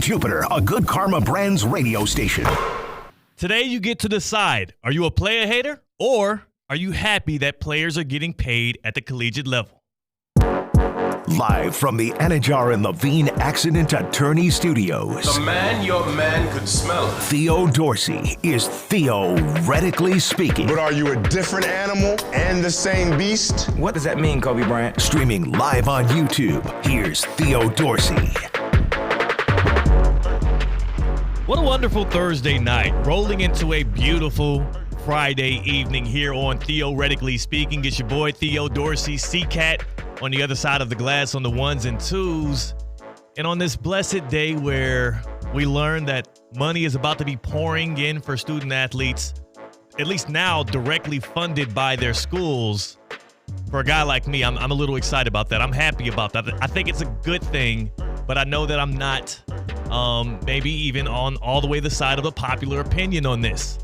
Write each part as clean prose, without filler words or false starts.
Jupiter, a Good Karma Brands radio station. Today you get to decide, are you a player hater or are you happy that players are getting paid at the collegiate level? Live from the Anajar and Levine Accident Attorney Studios. The man your man could smell. Theo Dorsey is theoretically speaking. But are you a different animal and the same beast? What does that mean, Kobe Bryant? Streaming live on YouTube, here's Theo Dorsey. What a wonderful Thursday night, rolling into a beautiful Friday evening here on Theoretically Speaking. It's your boy Theo Dorsey, C-Cat, on the other side of the glass on the ones and twos. And on this blessed day where we learn that money is about to be pouring in for student athletes, at least now directly funded by their schools, for a guy like me, I'm a little excited about that. I'm happy about that. I think it's a good thing, but I know that I'm not maybe even on all the way the side of the popular opinion on this.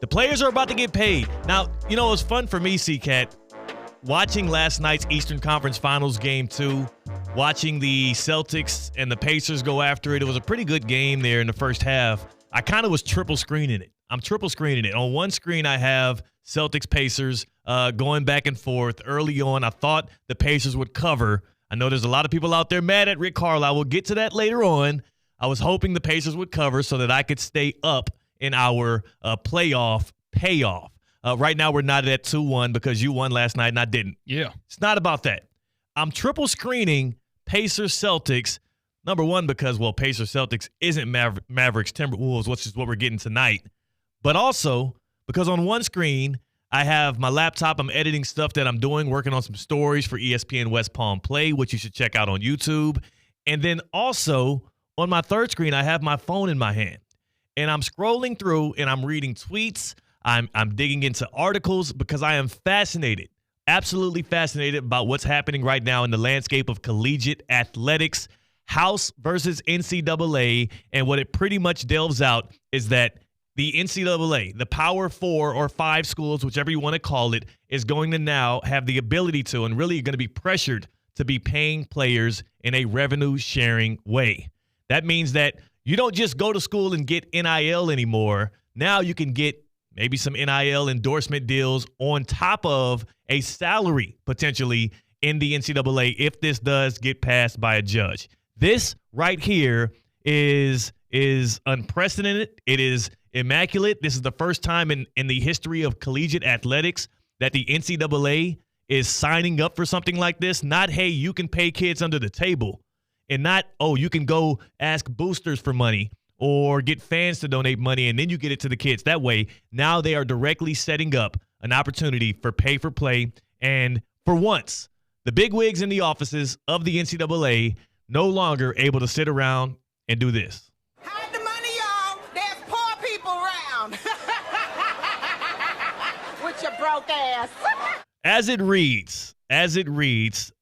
The players are about to get paid. Now, you know, it was fun for me, C-Cat, watching last night's Eastern Conference Finals Game 2, watching the Celtics and the Pacers go after it. It was a pretty good game there in the first half. I kind of was triple screening it. I'm triple screening it. On one screen, I have Celtics-Pacers going back and forth. Early on, I thought the Pacers would cover. I know there's a lot of people out there mad at Rick Carlisle. We'll get to that later on. I was hoping the Pacers would cover so that I could stay up in our playoff payoff. Right now, we're not at 2-1 because you won last night and I didn't. Yeah. It's not about that. I'm triple screening Pacers-Celtics. Number one, because, well, Pacers-Celtics isn't Mavericks-Timberwolves, which is what we're getting tonight. But also, because on one screen, I have my laptop. I'm editing stuff that I'm doing, working on some stories for ESPN West Palm Play, which you should check out on YouTube. And then also, on my third screen, I have my phone in my hand. And I'm scrolling through and I'm reading tweets. I'm digging into articles because I am fascinated, absolutely fascinated about what's happening right now in the landscape of collegiate athletics, House versus NCAA. And what it pretty much delves out is that the NCAA, the Power 4 or 5 schools, whichever you want to call it, is going to now have the ability to and really going to be pressured to be paying players in a revenue-sharing way. That means that you don't just go to school and get NIL anymore. Now you can get maybe some NIL endorsement deals on top of a salary potentially in the NCAA if this does get passed by a judge. This right here is unprecedented. It is immaculate. This is the first time in the history of collegiate athletics that the NCAA is signing up for something like this. Not, hey, you can pay kids under the table. And not, oh, you can go ask boosters for money or get fans to donate money and then you get it to the kids. That way, now they are directly setting up an opportunity for pay for play. And for once, the bigwigs in the offices of the NCAA no longer able to sit around and do this. Hide the money, y'all. There's poor people around. With your broke ass. As it reads,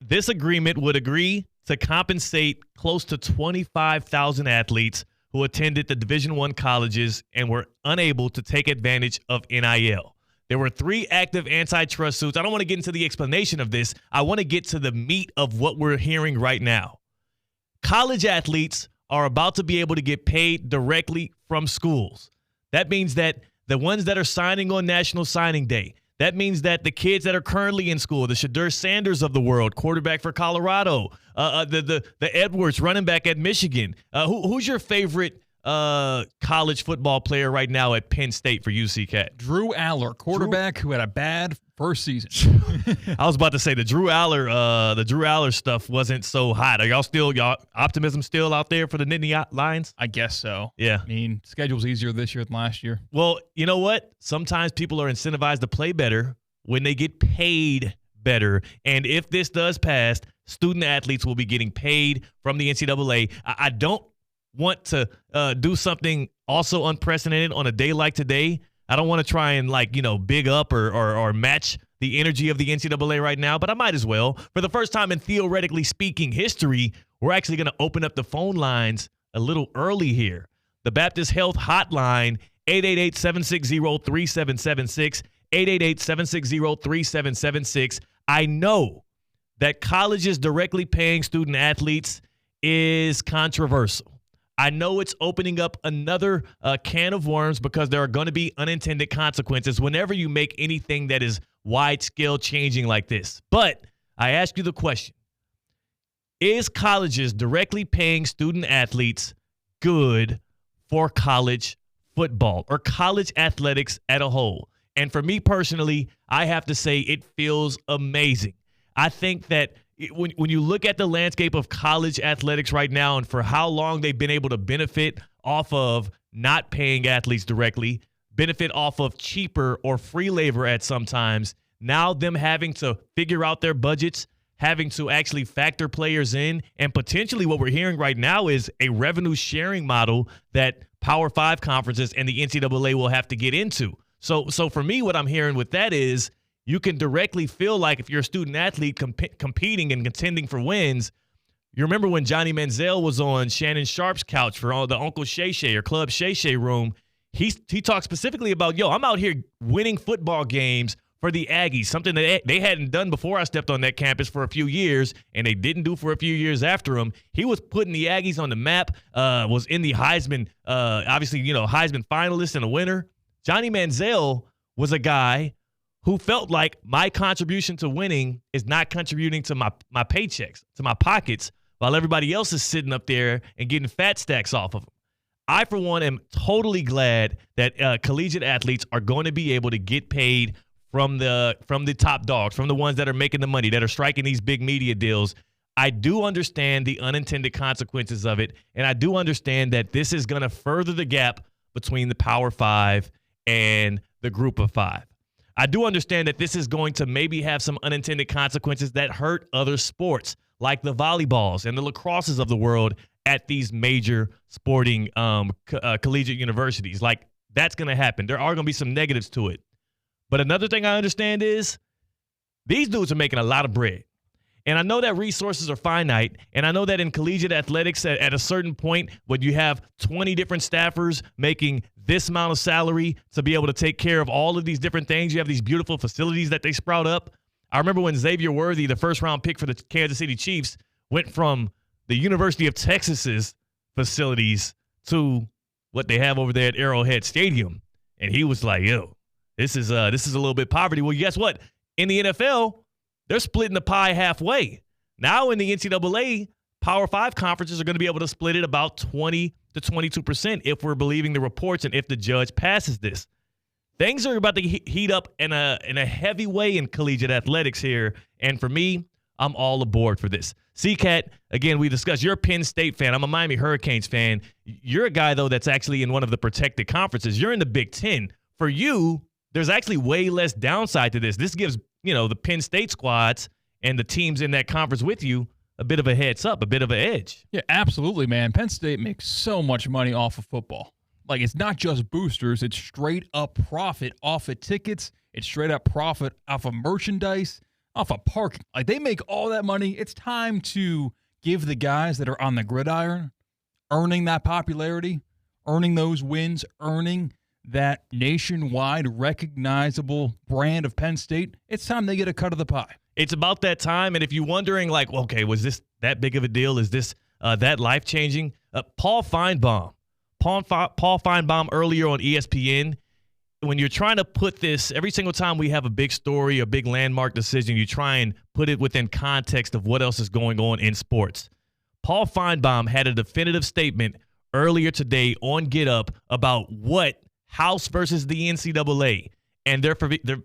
this agreement would agree to compensate close to 25,000 athletes who attended the Division I colleges and were unable to take advantage of NIL. There were 3 active antitrust suits. I don't want to get into the explanation of this. I want to get to the meat of what we're hearing right now. College athletes are about to be able to get paid directly from schools. That means that the ones that are signing on National Signing Day, that means that the kids that are currently in school, the Shadur Sanders of the world, quarterback for Colorado, the Edwards, running back at Michigan. Who's your favorite college football player right now at Penn State for UC Cat? Drew Aller, quarterback who had a bad first season. I was about to say the Drew Aller stuff wasn't so hot. Are y'all optimism still out there for the Nittany Lions? I guess so. Yeah. I mean, schedule's easier this year than last year. Well, you know what? Sometimes people are incentivized to play better when they get paid better. And if this does pass, student athletes will be getting paid from the NCAA. I don't want to do something also unprecedented on a day like today. I don't want to try and big up or match the energy of the NCAA right now, but I might as well. For the first time in Theoretically Speaking history, we're actually going to open up the phone lines a little early here. The Baptist Health Hotline, 888-760-3776, 888-760-3776. I know that colleges directly paying student athletes is controversial. I know it's opening up another can of worms because there are going to be unintended consequences whenever you make anything that is wide-scale changing like this. But I ask you the question, is colleges directly paying student athletes good for college football or college athletics as a whole? And for me personally, I have to say it feels amazing. I think that when you look at the landscape of college athletics right now and for how long they've been able to benefit off of not paying athletes directly, benefit off of cheaper or free labor at sometimes, now them having to figure out their budgets, having to actually factor players in, and potentially what we're hearing right now is a revenue sharing model that Power 5 conferences and the NCAA will have to get into. So for me, what I'm hearing with that is you can directly feel like if you're a student athlete competing and contending for wins. You remember when Johnny Manziel was on Shannon Sharp's couch for all the Uncle Shay Shay or Club Shay Shay room. He talked specifically about, I'm out here winning football games for the Aggies, something that they hadn't done before I stepped on that campus for a few years, and they didn't do for a few years after him. He was putting the Aggies on the map, was in the Heisman, obviously, Heisman finalist and a winner. Johnny Manziel was a guy who felt like my contribution to winning is not contributing to my paychecks, to my pockets, while everybody else is sitting up there and getting fat stacks off of them. I, for one, am totally glad that collegiate athletes are going to be able to get paid from the top dogs, from the ones that are making the money, that are striking these big media deals. I do understand the unintended consequences of it, and I do understand that this is going to further the gap between the Power 5 and the Group of 5. I do understand that this is going to maybe have some unintended consequences that hurt other sports, like the volleyballs and the lacrosses of the world at these major sporting collegiate universities. Like, that's going to happen. There are going to be some negatives to it. But another thing I understand is these dudes are making a lot of bread. And I know that resources are finite, and I know that in collegiate athletics at a certain point when you have 20 different staffers making this amount of salary to be able to take care of all of these different things, you have these beautiful facilities that they sprout up. I remember when Xavier Worthy, the first-round pick for the Kansas City Chiefs, went from the University of Texas's facilities to what they have over there at Arrowhead Stadium. And he was like, this is a little bit poverty. Well, guess what? In the NFL, they're splitting the pie halfway. Now in the NCAA, Power 5 conferences are going to be able to split it about 20 to 22% if we're believing the reports and if the judge passes this. Things are about to heat up in a heavy way in collegiate athletics here. And for me, I'm all aboard for this. CCAT, again, we discussed, you're a Penn State fan. I'm a Miami Hurricanes fan. You're a guy, though, that's actually in one of the protected conferences. You're in the Big Ten. For you, there's actually way less downside to this. This gives, the Penn State squads and the teams in that conference with you a bit of a heads up, a bit of an edge. Yeah, absolutely, man. Penn State makes so much money off of football. Like, it's not just boosters. It's straight up profit off of tickets. It's straight up profit off of merchandise, off of parking. Like, they make all that money. It's time to give the guys that are on the gridiron, earning that popularity, earning those wins, earning that nationwide recognizable brand of Penn State. It's time they get a cut of the pie. It's about that time. And if you're wondering, like, okay, was this that big of a deal? Is this that life-changing? Paul Feinbaum earlier on ESPN, when you're trying to put this, every single time we have a big story, a big landmark decision, you try and put it within context of what else is going on in sports. Paul Feinbaum had a definitive statement earlier today on Get Up about what House versus the NCAA, and they're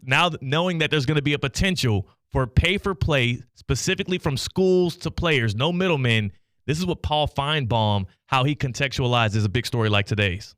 now knowing that there's going to be a potential for pay-for-play, specifically from schools to players, no middlemen. This is what Paul Feinbaum, how he contextualizes a big story like today's.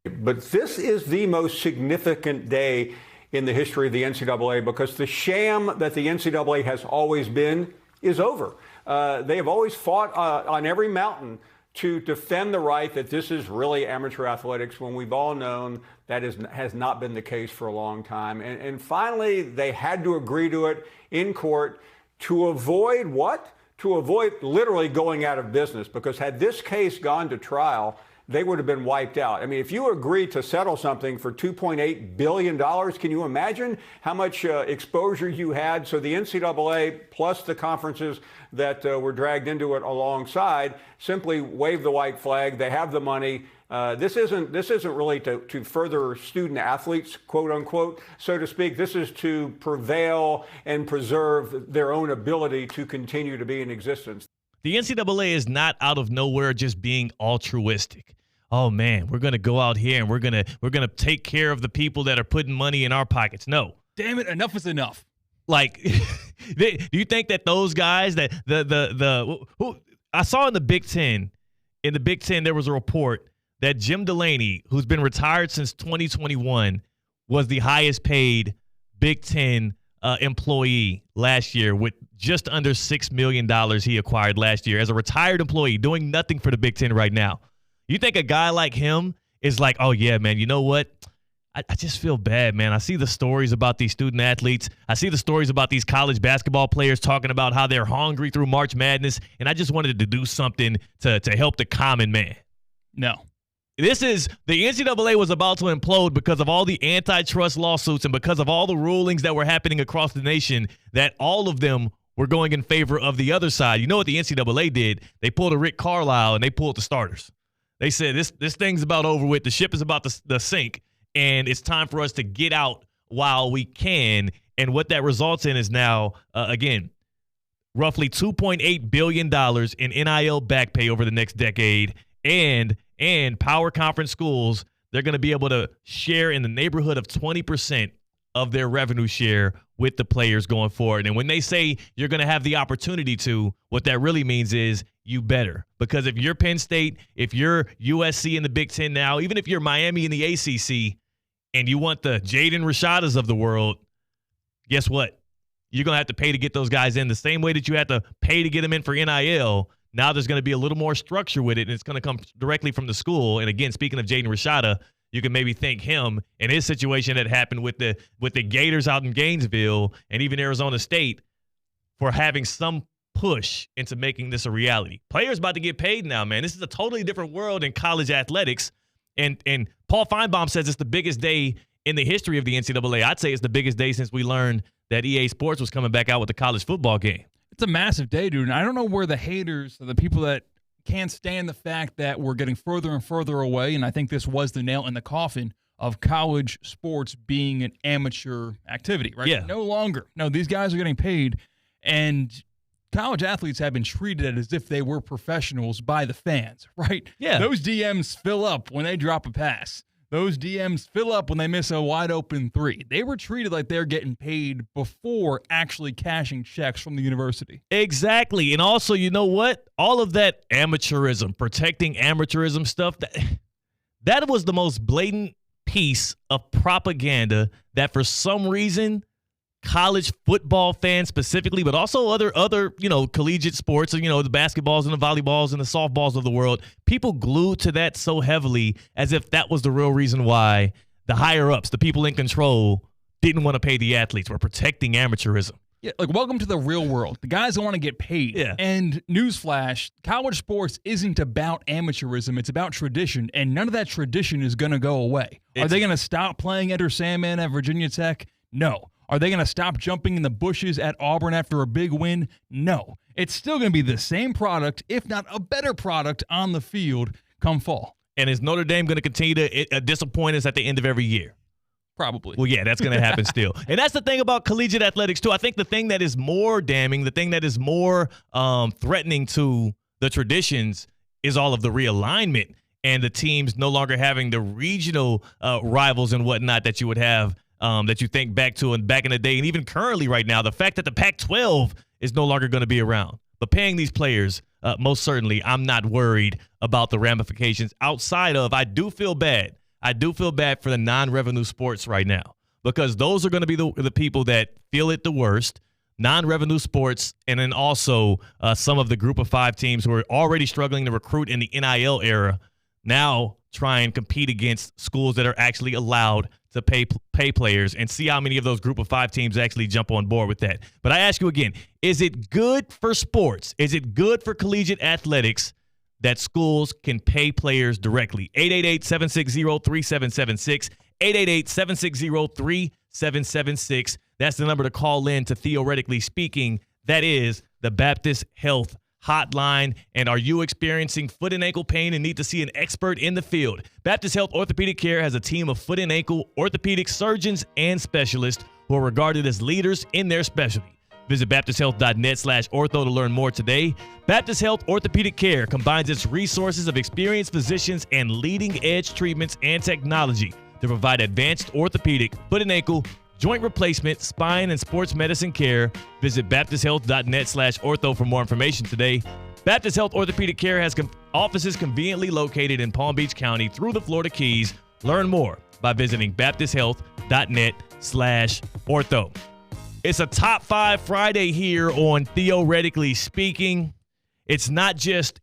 But this is the most significant day in the history of the NCAA because the sham that the NCAA has always been is over. They have always fought on every mountain to defend the right that this is really amateur athletics when we've all known that has not been the case for a long time. And finally, they had to agree to it in court to avoid what? To avoid literally going out of business, because had this case gone to trial, they would have been wiped out. I mean, if you agree to settle something for $2.8 billion, can you imagine how much exposure you had? So the NCAA plus the conferences that were dragged into it alongside simply wave the white flag. They have the money. This isn't really to further student athletes, quote unquote, so to speak. This is to prevail and preserve their own ability to continue to be in existence. The NCAA is not out of nowhere just being altruistic. Oh man, we're gonna go out here and we're gonna take care of the people that are putting money in our pockets. No, Damn it, enough is enough. like, do you think that those guys that who I saw in the Big Ten there was a report that Jim Delaney, who's been retired since 2021, was the highest paid Big Ten employee last year with just under $6 million he acquired last year as a retired employee doing nothing for the Big Ten right now. You think a guy like him is like, oh, yeah, man, you know what? I just feel bad, man. I see the stories about these student athletes. I see the stories about these college basketball players talking about how they're hungry through March Madness, and I just wanted to do something to help the common man. No. The NCAA was about to implode because of all the antitrust lawsuits and because of all the rulings that were happening across the nation, that all of them were going in favor of the other side. You know what the NCAA did? They pulled a Rick Carlisle and they pulled the starters. They said, this thing's about over with. The ship is about to sink, and it's time for us to get out while we can. And what that results in is now, again, roughly $2.8 billion in NIL back pay over the next decade. And power conference schools, they're going to be able to share in the neighborhood of 20% of their revenue share with the players going forward. And when they say you're going to have the opportunity to, what that really means is you better. Because if you're Penn State, if you're USC in the Big Ten now, even if you're Miami in the ACC, and you want the Jaden Rashadas of the world, guess what? You're going to have to pay to get those guys in the same way that you had to pay to get them in for NIL. Now there's going to be a little more structure with it, and it's going to come directly from the school. And again, speaking of Jaden Rashada, you can maybe thank him and his situation that happened with the Gators out in Gainesville and even Arizona State for having some push into making this a reality. Players about to get paid now, man. This is a totally different world in college athletics. And Paul Feinbaum says it's the biggest day in the history of the NCAA. I'd say it's the biggest day since we learned that EA Sports was coming back out with the college football game. It's a massive day, dude. And I don't know where the haters, the people that can't stand the fact that we're getting further and further away, and I think this was the nail in the coffin of college sports being an amateur activity, right? Yeah. No longer. No, these guys are getting paid, and college athletes have been treated as if they were professionals by the fans, right? Yeah. Those DMs fill up when they drop a pass. Those DMs fill up when they miss a wide-open three. They were treated like they're getting paid before actually cashing checks from the university. Exactly. And also, you know what? All of that amateurism, protecting amateurism stuff, that was the most blatant piece of propaganda that for some reason college football fans specifically, but also other collegiate sports, the basketballs and the volleyballs and the softballs of the world, people glued to that so heavily as if that was the real reason why the higher ups, the people in control, didn't want to pay the athletes. We're protecting amateurism. Yeah, like welcome to the real world. The guys don't want to get paid. Yeah. And newsflash, college sports isn't about amateurism. It's about tradition, and none of that tradition is going to go away. Are they going to stop playing Enter Sandman at Virginia Tech? No. Are they going to stop jumping in the bushes at Auburn after a big win? No. It's still going to be the same product, if not a better product, on the field come fall. And is Notre Dame going to continue to disappoint us at the end of every year? Probably. Well, yeah, that's going to happen still. And that's the thing about collegiate athletics, too. I think the thing that is more damning, the thing that is more threatening to the traditions is all of the realignment and the teams no longer having the regional rivals and whatnot that you would have that you think back to and back in the day. And even currently right now, the fact that the Pac-12 is no longer going to be around. But paying these players, most certainly, I'm not worried about the ramifications outside of I do feel bad. I do feel bad for the non-revenue sports right now because those are going to be the people that feel it the worst, non-revenue sports, and then also some of the group of five teams who are already struggling to recruit in the NIL era now try and compete against schools that are actually allowed to pay players and see how many of those group of five teams actually jump on board with that. But I ask you again, is it good for sports? Is it good for collegiate athletics that schools can pay players directly. 888-760-3776, 888-760-3776. That's the number to call in to Theoretically Speaking. That is the Baptist Health Hotline. And are you experiencing foot and ankle pain and need to see an expert in the field? Baptist Health Orthopedic Care has a team of foot and ankle orthopedic surgeons and specialists who are regarded as leaders in their specialty. Visit baptisthealth.net/ortho to learn more today. Baptist Health Orthopedic Care combines its resources of experienced physicians and leading-edge treatments and technology to provide advanced orthopedic, foot and ankle, joint replacement, spine, and sports medicine care. Visit baptisthealth.net/ortho for more information today. Baptist Health Orthopedic Care has offices conveniently located in Palm Beach County through the Florida Keys. Learn more by visiting baptisthealth.net/ortho. It's a Top 5 Friday here on Theoretically Speaking. It's not just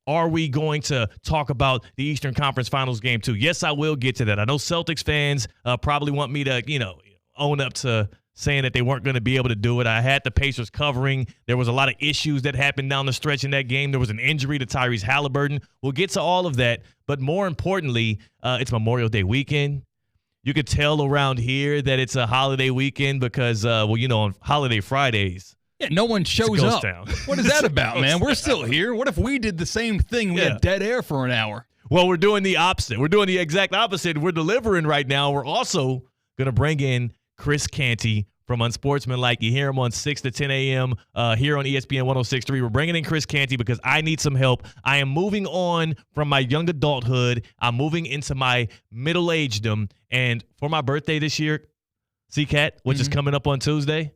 are we going to talk about the Eastern Conference Finals game too? Yes, I will get to that. I know Celtics fans probably want me to, own up to saying that they weren't going to be able to do it. I had the Pacers covering. There was a lot of issues that happened down the stretch in that game. There was an injury to Tyrese Halliburton. We'll get to all of that. But more importantly, it's Memorial Day weekend. You could tell around here that it's a holiday weekend because, on holiday Fridays. Yeah, no one shows up. Town. What is that about, man? We're still here. What if we did the same thing? We had dead air for an hour. Well, we're doing the opposite. We're doing the exact opposite. We're delivering right now. We're also going to bring in Chris Canty from Unsportsmanlike. You hear him on 6 to 10 a.m. Here on ESPN 106.3. We're bringing in Chris Canty because I need some help. I am moving on from my young adulthood. I'm moving into my middle-agedom. And for my birthday this year, C-Cat, which is coming up on Tuesday,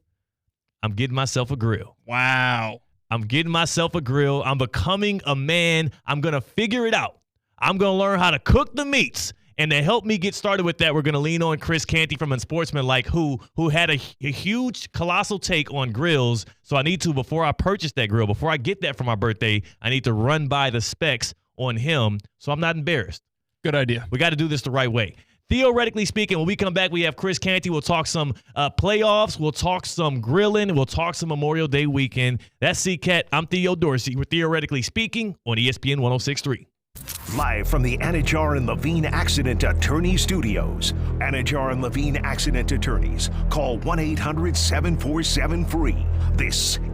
I'm getting myself a grill. Wow. I'm getting myself a grill. I'm becoming a man. I'm going to figure it out. I'm going to learn how to cook the meats. And to help me get started with that, we're going to lean on Chris Canty from Unsportsmanlike, who had a huge, colossal take on grills. So I need to, before I purchase that grill, before I get that for my birthday, I need to run by the specs on him so I'm not embarrassed. Good idea. We got to do this the right way. Theoretically speaking, when we come back, we have Chris Canty. We'll talk some playoffs. We'll talk some grilling. We'll talk some Memorial Day weekend. That's C-Cat. I'm Theo Dorsey. We're Theoretically Speaking on ESPN 106.3. Live from the Anajar and Levine Accident Attorney Studios. Anajar and Levine Accident Attorneys. Call 1-800-747-FREE. This